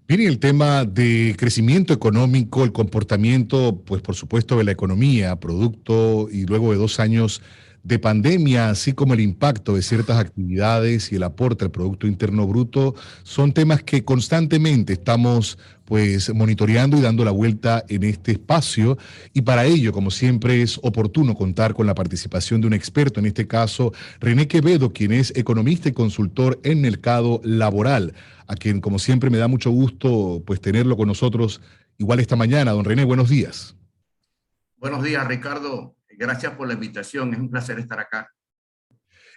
Bien, y el tema de crecimiento económico, el comportamiento, pues por supuesto, de la economía, producto y luego de 2 años de pandemia, así como el impacto de ciertas actividades y el aporte al Producto Interno Bruto, son temas que constantemente estamos pues monitoreando y dando la vuelta en este espacio. Y para ello, como siempre, es oportuno contar con la participación de un experto, en este caso, René Quevedo, quien es economista y consultor en mercado laboral, a quien como siempre me da mucho gusto pues tenerlo con nosotros igual esta mañana. Don René, buenos días. Buenos días, Ricardo. Gracias por la invitación. Es un placer estar acá.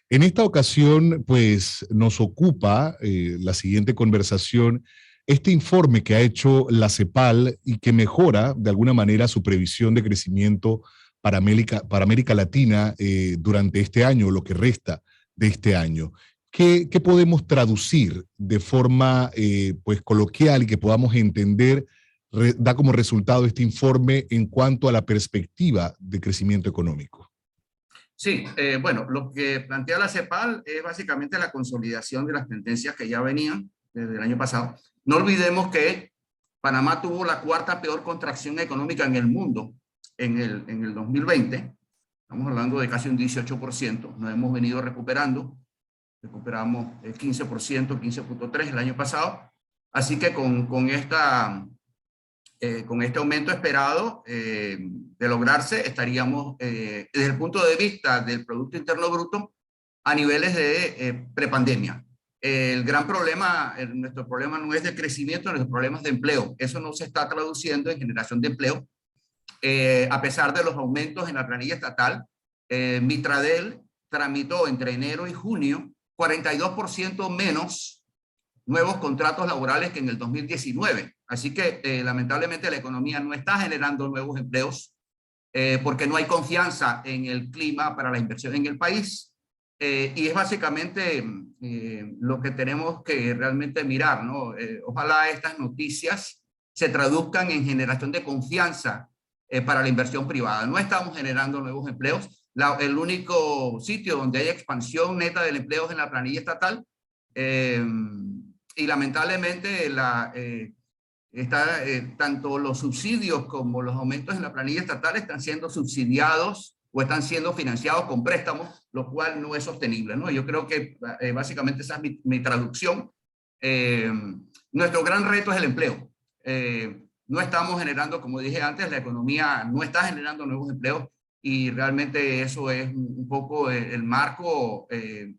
En esta ocasión pues nos ocupa la siguiente conversación, este informe que ha hecho la CEPAL y que mejora de alguna manera su previsión de crecimiento para América Latina durante este año, lo que resta de este año. ¿Qué podemos traducir de forma pues coloquial y que podamos entender da como resultado este informe en cuanto a la perspectiva de crecimiento económico? Sí, bueno, lo que plantea la CEPAL es básicamente la consolidación de las tendencias que ya venían desde el año pasado. No olvidemos que Panamá tuvo la cuarta peor contracción económica en el mundo en el 2020. Estamos hablando de casi un 18%. Nos hemos venido recuperando. Recuperamos el 15%, 15.3% el año pasado. Así que con este aumento esperado de lograrse, estaríamos desde el punto de vista del Producto Interno Bruto a niveles de prepandemia. El gran problema, nuestro problema no es de crecimiento, nuestro problema es de empleo. Eso no se está traduciendo en generación de empleo. A pesar de los aumentos en la planilla estatal, Mitradel tramitó entre enero y junio 42% menos nuevos contratos laborales que en el 2019. Así que lamentablemente la economía no está generando nuevos empleos porque no hay confianza en el clima para la inversión en el país. Y es básicamente lo que tenemos que realmente mirar, ¿no? Ojalá estas noticias se traduzcan en generación de confianza para la inversión privada. No estamos generando nuevos empleos. El único sitio donde hay expansión neta del empleo es en la planilla estatal. Eh, y lamentablemente tanto los subsidios como los aumentos en la planilla estatal están siendo subsidiados o están siendo financiados con préstamos, lo cual no es sostenible, ¿no? Yo creo que básicamente esa es mi traducción. Eh, Nuestro gran reto es el empleo. No estamos generando, como dije antes, la economía no está generando nuevos empleos y realmente eso es un poco el marco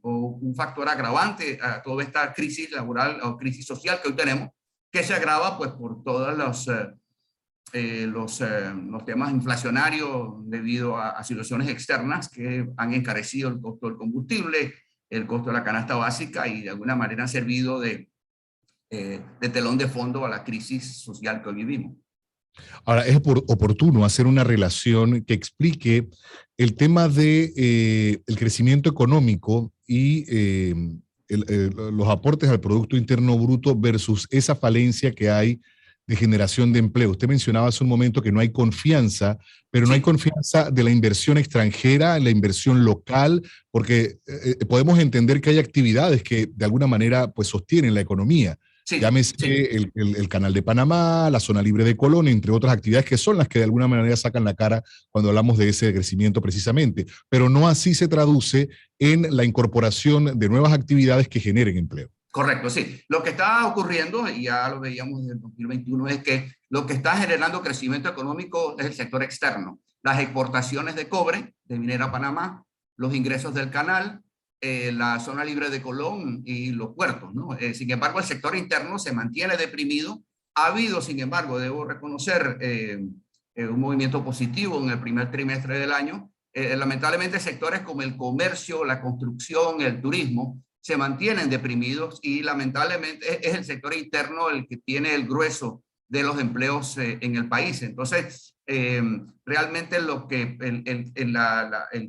o un factor agravante a toda esta crisis laboral o crisis social que hoy tenemos, que se agrava pues por todos los temas inflacionarios debido a situaciones externas que han encarecido el costo del combustible, el costo de la canasta básica y de alguna manera han servido de telón de fondo a la crisis social que hoy vivimos. Ahora, es oportuno hacer una relación que explique el tema de el crecimiento económico y los aportes al Producto Interno Bruto versus esa falencia que hay de generación de empleo. Usted mencionaba hace un momento que no hay confianza, pero no hay Sí, confianza de la inversión extranjera, la inversión local, porque podemos entender que hay actividades que de alguna manera pues sostienen la economía. sí, Llámese sí. el Canal de Panamá, la Zona Libre de Colón, entre otras actividades que son las que de alguna manera sacan la cara cuando hablamos de ese crecimiento precisamente. Pero no así se traduce en la incorporación de nuevas actividades que generen empleo. Correcto, sí. Lo que está ocurriendo, y ya lo veíamos desde el 2021, es que lo que está generando crecimiento económico es el sector externo. Las exportaciones de cobre de Minera Panamá, los ingresos del canal, la zona libre de Colón y los puertos, ¿no? Sin embargo, el sector interno se mantiene deprimido. Ha habido, sin embargo, debo reconocer un movimiento positivo en el primer trimestre del año. Lamentablemente, sectores como el comercio, la construcción, el turismo, se mantienen deprimidos y lamentablemente es el sector interno el que tiene el grueso de los empleos en el país. Entonces, realmente lo que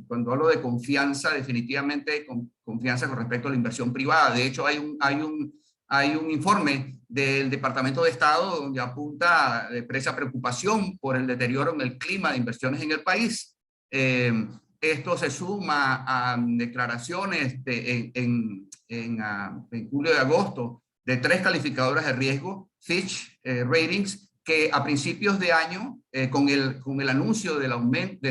cuando hablo de confianza, definitivamente confianza con respecto a la inversión privada. De hecho, hay un informe del Departamento de Estado donde apunta, expresa preocupación por el deterioro en el clima de inversiones en el país. Esto se suma a declaraciones en julio y agosto de 3 calificadoras de riesgo, Fitch Ratings, que a principios de año, con el anuncio del aumento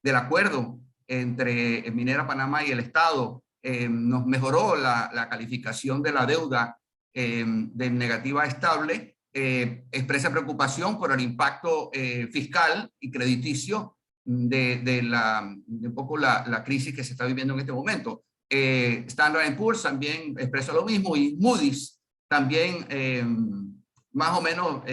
del acuerdo entre Minera Panamá y el Estado, nos mejoró la calificación de la deuda de negativa a estable, expresa preocupación por el impacto fiscal y crediticio de un poco la crisis que se está viviendo en este momento. Standard & Poor's también expresa lo mismo, y Moody's también, más o menos,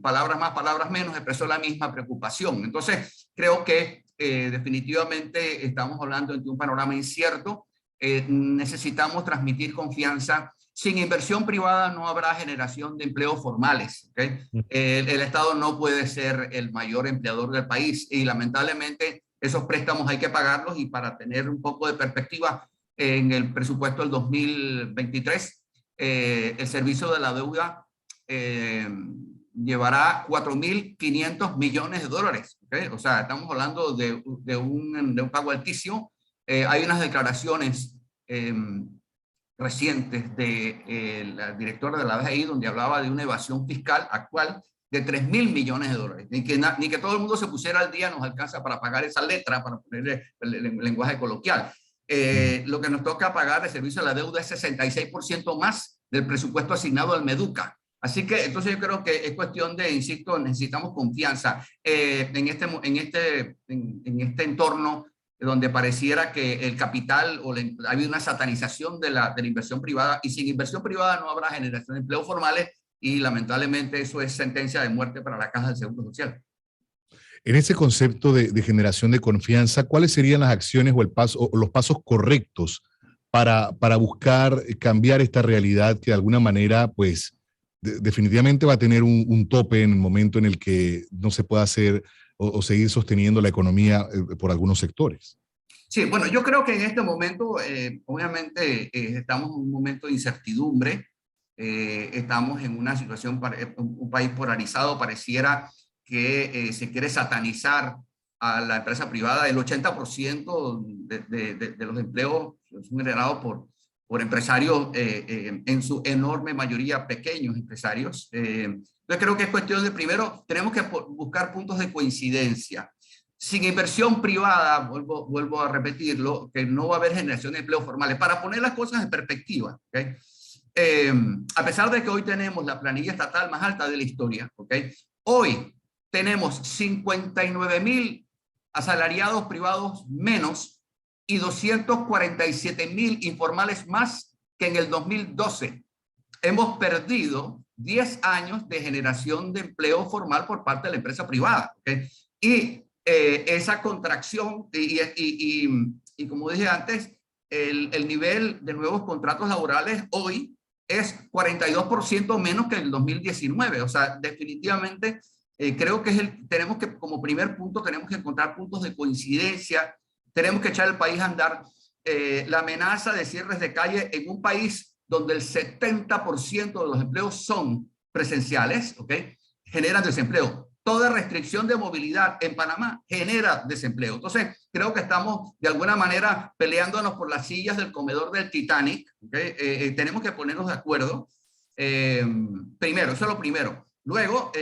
palabras más, palabras menos, expresó la misma preocupación. Entonces, creo que definitivamente estamos hablando de un panorama incierto. Necesitamos transmitir confianza. Sin inversión privada no habrá generación de empleos formales, ¿okay? El Estado no puede ser el mayor empleador del país, y lamentablemente esos préstamos hay que pagarlos, y para tener un poco de perspectiva, en el presupuesto del 2023, el servicio de la deuda llevará 4.500 millones de dólares, ¿okay? O sea, estamos hablando de un pago altísimo. Hay unas declaraciones recientes de la directora de la BCI, donde hablaba de una evasión fiscal actual de 3.000 millones de dólares. Ni que todo el mundo se pusiera al día nos alcanza para pagar esa letra, para ponerle el lenguaje coloquial. Lo que nos toca pagar de servicio a la deuda es 66% más del presupuesto asignado al MEDUCA. Así que entonces yo creo que es cuestión de, insisto, necesitamos confianza en este entorno donde pareciera que el capital ha habido una satanización de la inversión privada, y sin inversión privada no habrá generación de empleos formales, y lamentablemente eso es sentencia de muerte para la Caja del Seguro Social. En ese concepto de generación de confianza, ¿cuáles serían las acciones o los pasos correctos para buscar cambiar esta realidad que de alguna manera, pues, definitivamente va a tener un tope en el momento en el que no se pueda hacer o seguir sosteniendo la economía por algunos sectores? Sí, bueno, yo creo que en este momento, obviamente, estamos en un momento de incertidumbre. Estamos en una situación, un país polarizado. Pareciera que se quiere satanizar a la empresa privada. El 80% de los empleos son generados por empresarios, en su enorme mayoría pequeños empresarios. Yo creo que es cuestión de, primero, tenemos que buscar puntos de coincidencia. Sin inversión privada, vuelvo a repetirlo, que no va a haber generación de empleos formales. Para poner las cosas en perspectiva, ¿okay? A pesar de que hoy tenemos la planilla estatal más alta de la historia, ¿okay? Hoy tenemos 59.000 asalariados privados menos y 247.000 informales más que en el 2012. Hemos perdido 10 años de generación de empleo formal por parte de la empresa privada, ¿okay? Y esa contracción y como dije antes, el nivel de nuevos contratos laborales hoy es 42% menos que en el 2019. O sea, definitivamente creo que tenemos que, como primer punto, tenemos que encontrar puntos de coincidencia. Tenemos que echar el país a andar. La amenaza de cierres de calle en un país donde el 70% de los empleos son presenciales, ¿ok?, generan desempleo. Toda restricción de movilidad en Panamá genera desempleo. Entonces, creo que estamos de alguna manera peleándonos por las sillas del comedor del Titanic, ¿okay? Tenemos que ponernos de acuerdo. Primero, eso es lo primero. Luego,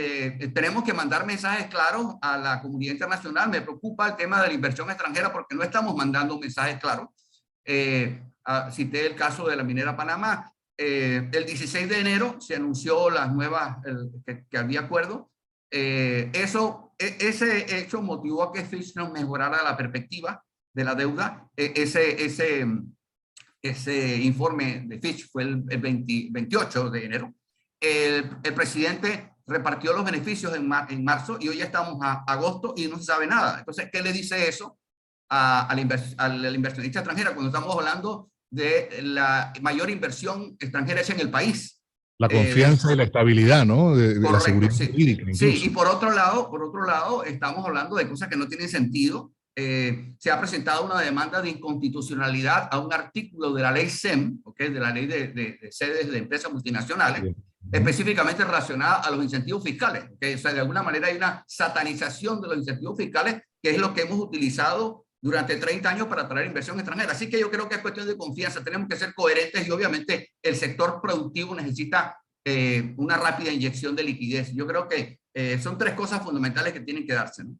tenemos que mandar mensajes claros a la comunidad internacional. Me preocupa el tema de la inversión extranjera porque no estamos mandando mensajes claros. Cité el caso de la minera Panamá. El 16 de enero se anunció las nuevas, que había acuerdo. Ese hecho motivó a que Fitch nos mejorara la perspectiva de la deuda. Ese informe de Fitch fue el 28 de enero. El presidente repartió los beneficios en marzo, y hoy ya estamos a agosto y no se sabe nada. Entonces, ¿qué le dice eso a la inversionista extranjera cuando estamos hablando de la mayor inversión extranjera hecha en el país? La confianza y la estabilidad, ¿no? De correcto, la seguridad sí. jurídica, incluso. Sí, y por otro lado, estamos hablando de cosas que no tienen sentido. Se ha presentado una demanda de inconstitucionalidad a un artículo de la ley SEM, ¿okay?, de la ley de sedes de empresas multinacionales, sí, específicamente relacionada a los incentivos fiscales, ¿okay? O sea, de alguna manera hay una satanización de los incentivos fiscales, que es lo que hemos utilizado durante 30 años para atraer inversión extranjera. Así que yo creo que es cuestión de confianza, tenemos que ser coherentes y obviamente el sector productivo necesita una rápida inyección de liquidez. Yo creo que son tres cosas fundamentales que tienen que darse, ¿no?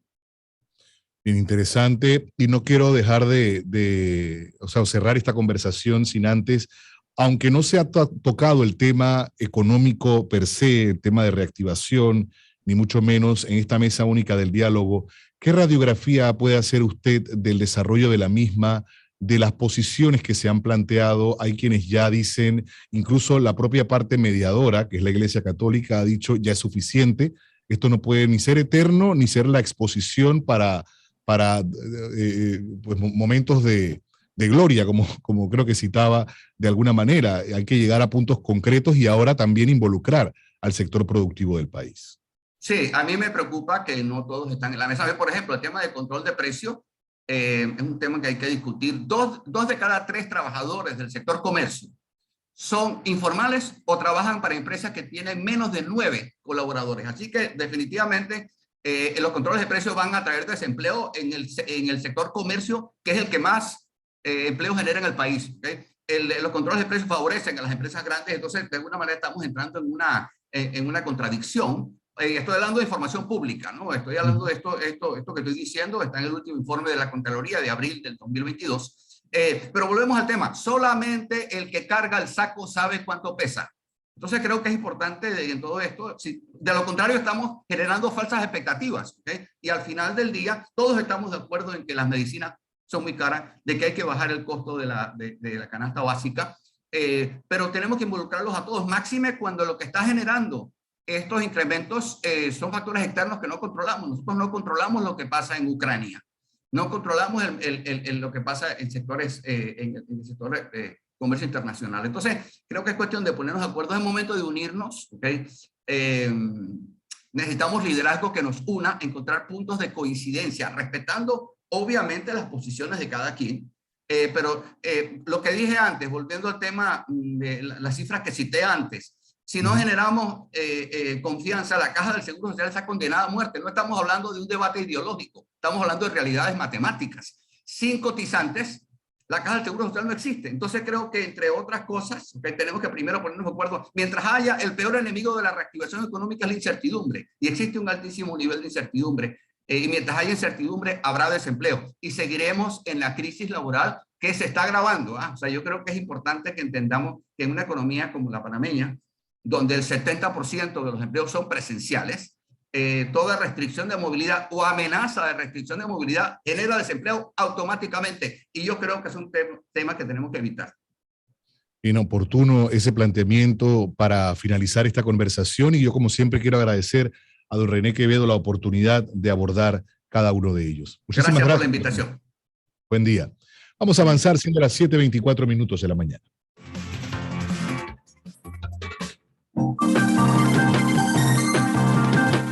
Bien interesante, y no quiero dejar o sea, cerrar esta conversación sin antes, aunque no se ha tocado el tema económico per se, el tema de reactivación, ni mucho menos en esta mesa única del diálogo, ¿qué radiografía puede hacer usted del desarrollo de la misma, de las posiciones que se han planteado? Hay quienes ya dicen, incluso la propia parte mediadora, que es la Iglesia Católica, ha dicho ya es suficiente, esto no puede ni ser eterno, ni ser la exposición para pues, momentos de gloria, como creo que citaba de alguna manera. Hay que llegar a puntos concretos y ahora también involucrar al sector productivo del país. Sí, a mí me preocupa que no todos están en la mesa. Por ejemplo, el tema de control de precios es un tema que hay que discutir. Dos de cada tres trabajadores del sector comercio son informales o trabajan para empresas que tienen menos de 9 colaboradores. Así que definitivamente los controles de precios van a traer desempleo en el sector comercio, que es el que más empleo genera en el país. ¿Okay? Los controles de precios favorecen a las empresas grandes, entonces de alguna manera estamos entrando en una contradicción. Estoy hablando de información pública, ¿no? Estoy hablando de esto que estoy diciendo, está en el último informe de la Contraloría de abril del 2022. Pero volvemos al tema, solamente el que carga el saco sabe cuánto pesa. Entonces creo que es importante en todo esto, de lo contrario estamos generando falsas expectativas, ¿okay? Y al final del día todos estamos de acuerdo en que las medicinas son muy caras, de que hay que bajar el costo de la canasta básica, pero tenemos que involucrarlos a todos, máxime cuando lo que está generando estos incrementos son factores externos que no controlamos. Nosotros no controlamos lo que pasa en Ucrania, no controlamos lo que pasa en sectores, en el sector comercio internacional. Entonces, creo que es cuestión de ponernos de acuerdo, es el momento de unirnos, ¿okay? Necesitamos liderazgo que nos una, encontrar puntos de coincidencia, respetando obviamente las posiciones de cada quien, pero lo que dije antes, volviendo al tema de las cifras que cité antes, si no generamos confianza, la Caja del Seguro Social está condenada a muerte. No estamos hablando de un debate ideológico, estamos hablando de realidades matemáticas. Sin cotizantes, la Caja del Seguro Social no existe. Entonces creo que, entre otras cosas, tenemos que primero ponernos de acuerdo. Mientras haya, el peor enemigo de la reactivación económica es la incertidumbre, y existe un altísimo nivel de incertidumbre. Y mientras haya incertidumbre, habrá desempleo. Y seguiremos en la crisis laboral que se está agravando. O sea, yo creo que es importante que entendamos que en una economía como la panameña, donde el 70% de los empleos son presenciales, toda restricción de movilidad o amenaza de restricción de movilidad genera desempleo automáticamente. Y yo creo que es un tema que tenemos que evitar. Inoportuno ese planteamiento para finalizar esta conversación, y yo, como siempre, quiero agradecer a don René Quevedo la oportunidad de abordar cada uno de ellos. Muchísimas Gracias gracias por la invitación. Buen día. Vamos a avanzar siendo las 7:24 minutos de la mañana.